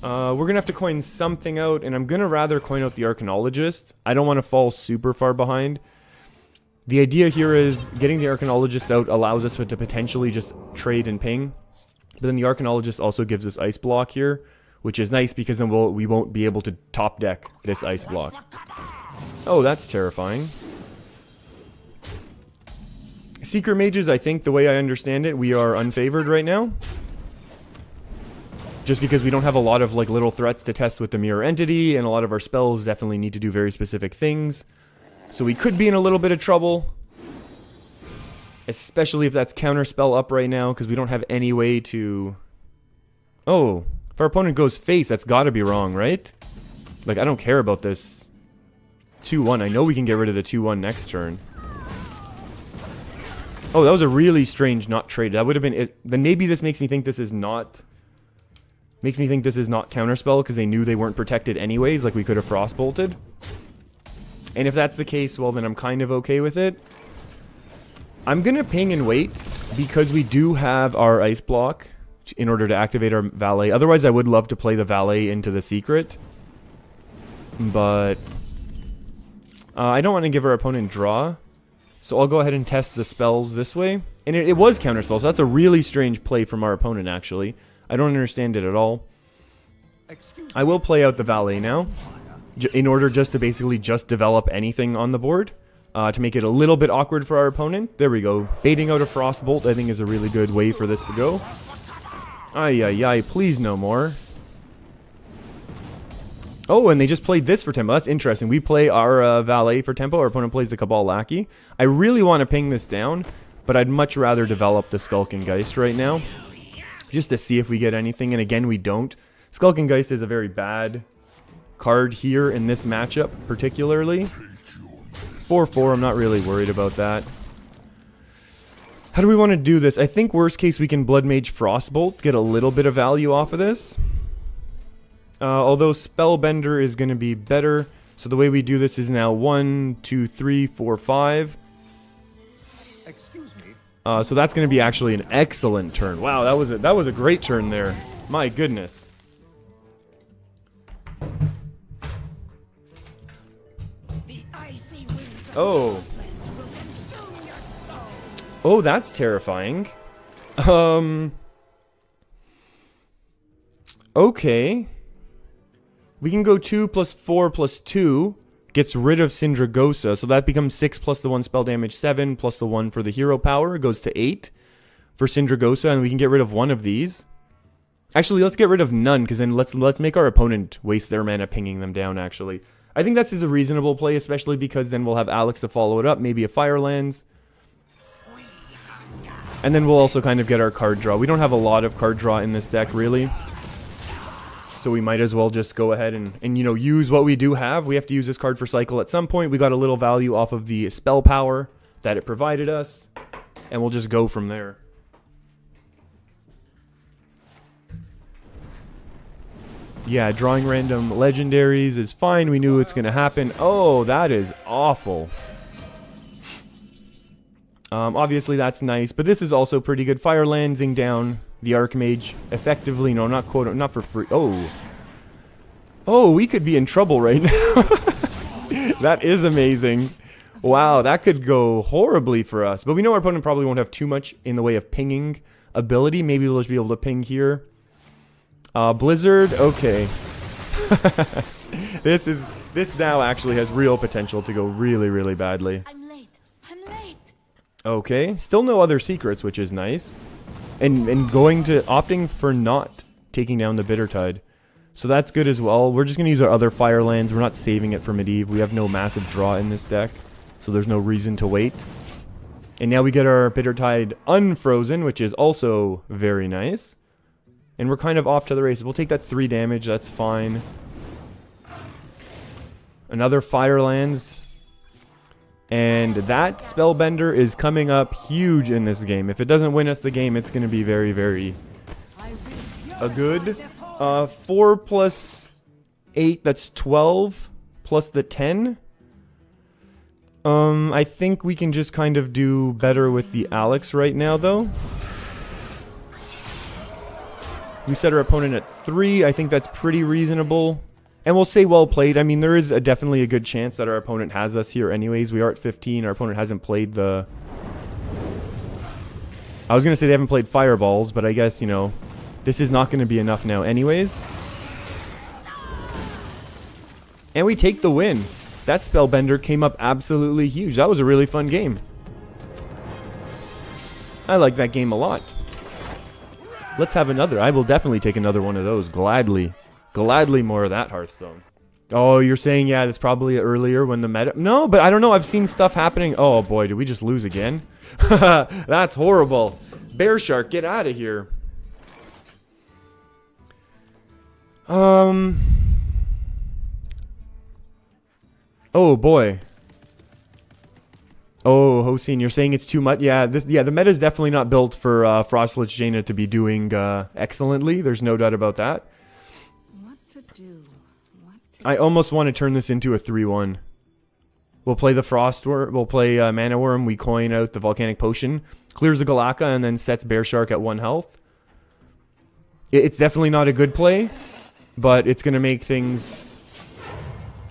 We're gonna have to coin something out, and I'm gonna rather coin out the Archaeologist. I don't want to fall super far behind. The idea here is getting the Archaeologist out allows us to potentially just trade and ping. But then the Archaeologist also gives us ice block here, which is nice because then we won't be able to top deck this ice block. Oh, that's terrifying. Secret Mages, I think the way I understand it, we are unfavored right now. Just because we don't have a lot of like little threats to test with the Mirror Entity, and a lot of our spells definitely need to do very specific things. So we could be in a little bit of trouble. Especially if that's counterspell up right now, because we don't have any way to... Oh, if our opponent goes face, that's gotta be wrong, right? Like, I don't care about this 2-1. I know we can get rid of the 2-1 next turn. Oh, that was a really strange not trade. That would have been it. Then maybe this makes me think this is not... Makes me think this is not counterspell, because they knew they weren't protected anyways, like we could have frostbolted. And if that's the case, well then I'm kind of okay with it. I'm gonna ping and wait, because we do have our ice block in order to activate our valet. Otherwise, I would love to play the valet into the secret. But I don't want to give our opponent draw. So I'll go ahead and test the spells this way. And it was counterspell, so that's a really strange play from our opponent, actually. I don't understand it at all. I will play out the valet now, in order just to basically just develop anything on the board. To make it a little bit awkward for our opponent. There we go. Baiting out a Frostbolt, I think, is a really good way for this to go. Ay, ay, ay, please no more. Oh, and they just played this for tempo. That's interesting. We play our valet for tempo. Our opponent plays the Cabal Lackey. I really want to ping this down, but I'd much rather develop the Skulking Geist right now. Just to see if we get anything, and again, we don't. Skulking Geist is a very bad card here in this matchup, particularly. 4-4, I'm not really worried about that. How do we want to do this? I think worst case we can Blood Mage Frostbolt, get a little bit of value off of this. Although Spellbender is going to be better. So the way we do this is now 1, 2, 3, 4, 5. Excuse me. So that's going to be actually an excellent turn. Wow, that was a great turn there. My goodness. Oh. Oh, that's terrifying. Okay. We can go 2 plus 4 plus 2. Gets rid of Syndragosa. So that becomes 6 plus the 1 spell damage, 7 plus the 1 for the hero power. Goes to 8 for Syndragosa. And we can get rid of one of these. Actually, let's get rid of none. Because then let's make our opponent waste their mana pinging them down, actually. I think that's a reasonable play, especially because then we'll have Alex to follow it up. Maybe a Firelands. And then we'll also kind of get our card draw. We don't have a lot of card draw in this deck, really. So we might as well just go ahead and you know, use what we do have. We have to use this card for cycle at some point. We got a little value off of the spell power that it provided us. And we'll just go from there. Yeah, drawing random legendaries is fine. We knew it's going to happen. Oh, that is awful. Obviously, that's nice. But this is also pretty good. Firelandsing down the Archmage effectively. No, not for free. Oh. Oh, we could be in trouble right now. That is amazing. Wow, that could go horribly for us. But we know our opponent probably won't have too much in the way of pinging ability. Maybe they'll just be able to ping here. Blizzard, okay. This now actually has real potential to go really, really badly. I'm late. Okay, still no other secrets, which is nice. And opting for not taking down the Bittertide. So that's good as well. We're just going to use our other Firelands. We're not saving it for Medivh. We have no massive draw in this deck. So there's no reason to wait. And now we get our Bittertide unfrozen, which is also very nice. And we're kind of off to the races. We'll take that 3 damage. That's fine. Another Firelands. And that Spellbender is coming up huge in this game. If it doesn't win us the game, it's going to be very, very good. 4 plus 8, that's 12. Plus the 10. I think we can just kind of do better with the Alex right now, though. We set our opponent at 3. I think that's pretty reasonable. And we'll say well played. I mean, there is definitely a good chance that our opponent has us here anyways. We are at 15. Our opponent hasn't played the... I was going to say they haven't played fireballs, but I guess, you know, this is not going to be enough now anyways. And we take the win. That Spellbender came up absolutely huge. That was a really fun game. I like that game a lot. Let's have another. I will definitely take another one of those. Gladly. Gladly more of that Hearthstone. Oh, you're saying, yeah, that's probably earlier when the meta... No, but I don't know. I've seen stuff happening. Oh, boy, did we just lose again? That's horrible. Bear Shark, get out of here. Oh, boy. Oh, Hossein, you're saying it's too much? Yeah, the meta is definitely not built for Frost Lich Jaina to be doing excellently. There's no doubt about that. I almost want to turn this into a 3-1. We'll play the Frost Worm. We'll play Mana Worm. We coin out the Volcanic Potion. Clears the Galaka and then sets Bear Shark at 1 health. It's definitely not a good play, but it's going to make things...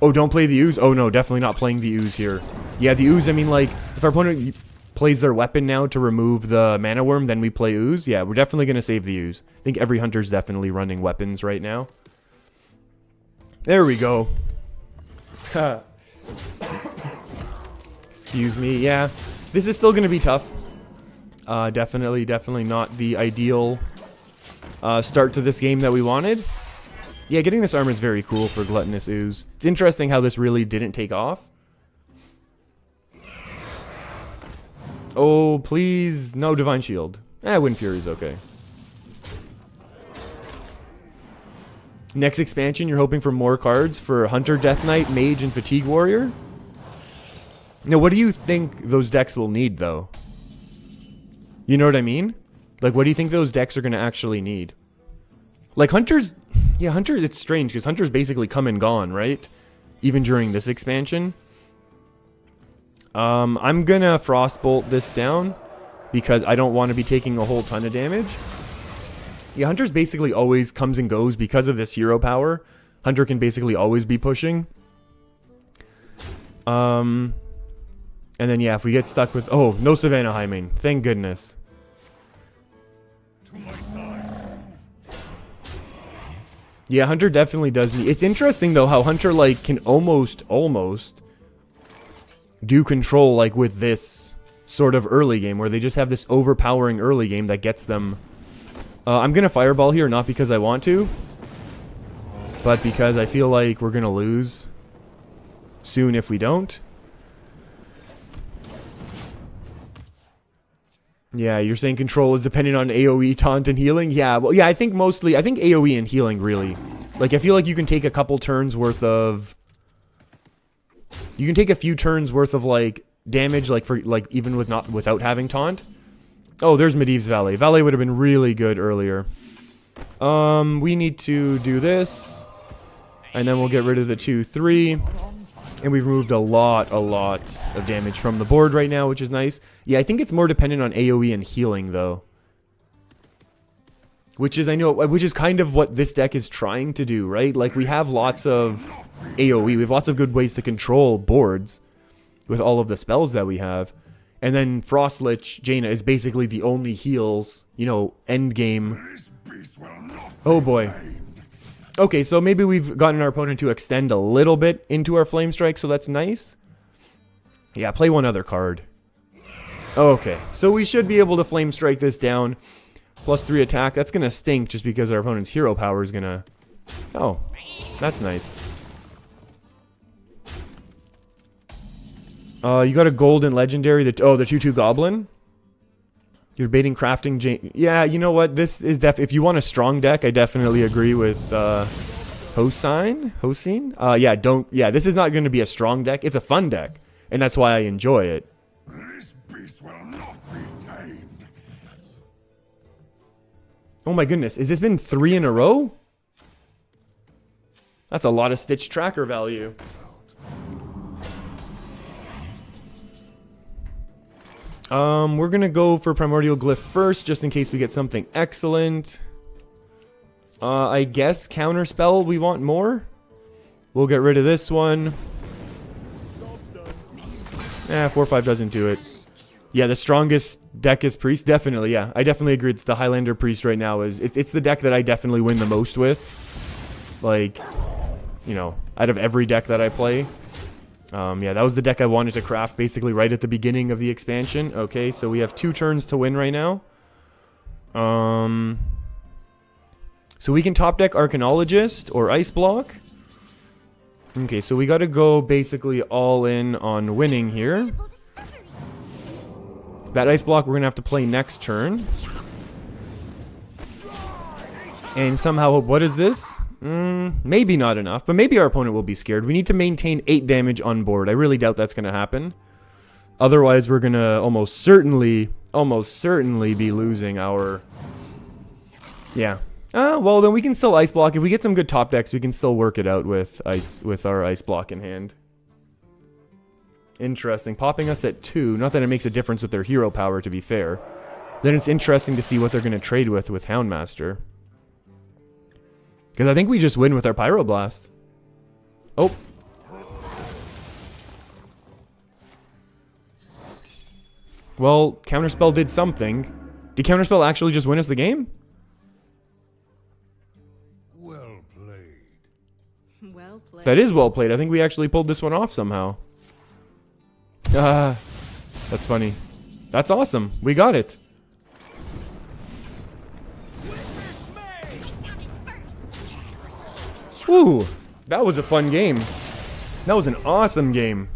Oh, don't play the Ooze? Oh, no, definitely not playing the Ooze here. Yeah, the Ooze, I mean, like, if our opponent plays their weapon now to remove the Mana Worm, then we play Ooze. Yeah, we're definitely going to save the Ooze. I think every hunter's definitely running weapons right now. There we go. Excuse me. Yeah, this is still going to be tough. Definitely not the ideal start to this game that we wanted. Yeah, getting this armor is very cool for Gluttonous Ooze. It's interesting how this really didn't take off. Oh, please. No Divine Shield. Wind Fury's okay. Next expansion, you're hoping for more cards for Hunter, Death Knight, Mage, and Fatigue Warrior? Now, what do you think those decks will need, though? You know what I mean? Like, what do you think those decks are going to actually need? Like, Hunters... Yeah, Hunters, it's strange, because Hunters basically come and gone, right? Even during this expansion. I'm going to Frostbolt this down, because I don't want to be taking a whole ton of damage. Yeah, Hunter's basically always comes and goes because of this hero power. Hunter can basically always be pushing. And then, yeah, if we get stuck with... Oh, no Savannah Highmane. Thank goodness. Yeah, Hunter definitely does need... It's interesting, though, how Hunter, like, can almost do control, like, with this sort of early game, where they just have this overpowering early game that gets them... I'm going to Fireball here, not because I want to, but because I feel like we're going to lose soon if we don't. Yeah, you're saying control is dependent on AoE, taunt, and healing? Yeah, well, yeah, I think mostly, I think AoE and healing, really. Like, I feel like you can take a couple turns worth of... You can take a few turns worth of, like, damage, like, for, like, even with without having taunt. Oh, there's Medivh's Valet. Valet would have been really good earlier. We need to do this. And then we'll get rid of the 2-3. And we've removed a lot of damage from the board right now, which is nice. Yeah, I think it's more dependent on AoE and healing, though. Which is, I know, which is kind of what this deck is trying to do, right? Like, we have lots of AoE. We have lots of good ways to control boards with all of the spells that we have. And then Frost Lich Jaina is basically the only heals, you know, end game. Oh boy. Okay, so maybe we've gotten our opponent to extend a little bit into our Flame Strike, so that's nice. Yeah, play one other card. Okay, so we should be able to Flame Strike this down. +3 attack. That's going to stink just because our opponent's hero power is going to... Oh, that's nice. You got a golden legendary. The 2/2 goblin. You're baiting crafting. Yeah, you know what? This is if you want a strong deck, I definitely agree with Hossein. Yeah, don't. Yeah, this is not going to be a strong deck. It's a fun deck, and that's why I enjoy it. This beast will not be tamed. Oh my goodness, has this been 3 in a row? That's a lot of Stitch tracker value. We're gonna go for Primordial Glyph first, just in case we get something excellent. I guess Counterspell we want more. We'll get rid of this one. 4/5 doesn't do it. Yeah, the strongest deck is Priest. Definitely, yeah. I definitely agree that the Highlander Priest right now is... It's the deck that I definitely win the most with. Like, you know, out of every deck that I play. Yeah, that was the deck I wanted to craft basically right at the beginning of the expansion. Okay, so we have 2 turns to win right now. So we can top deck Arcanologist or Ice Block. Okay, so we got to go basically all in on winning here. That Ice Block we're going to have to play next turn. And somehow, what is this? Maybe not enough, but maybe our opponent will be scared. We need to maintain 8 damage on board. I really doubt that's going to happen. Otherwise, we're going to almost certainly be losing our... Yeah. Well, then we can still Ice Block. If we get some good top decks, we can still work it out with our Ice Block in hand. Interesting. Popping us at 2. Not that it makes a difference with their hero power, to be fair. Then it's interesting to see what they're going to trade with Houndmaster. Because I think we just win with our Pyroblast. Oh. Well, Counterspell did something. Did Counterspell actually just win us the game? Well played. Well played. That is well played. I think we actually pulled this one off somehow. That's funny. That's awesome. We got it. Ooh, that was a fun game. That was an awesome game.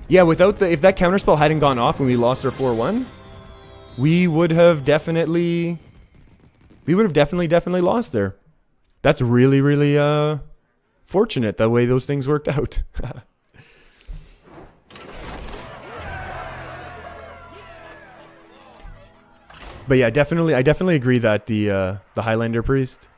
Yeah, without if that counterspell hadn't gone off when we lost our 4-1, we would have definitely lost there. That's really, really fortunate the way those things worked out. But yeah, I definitely agree that the Highlander Priest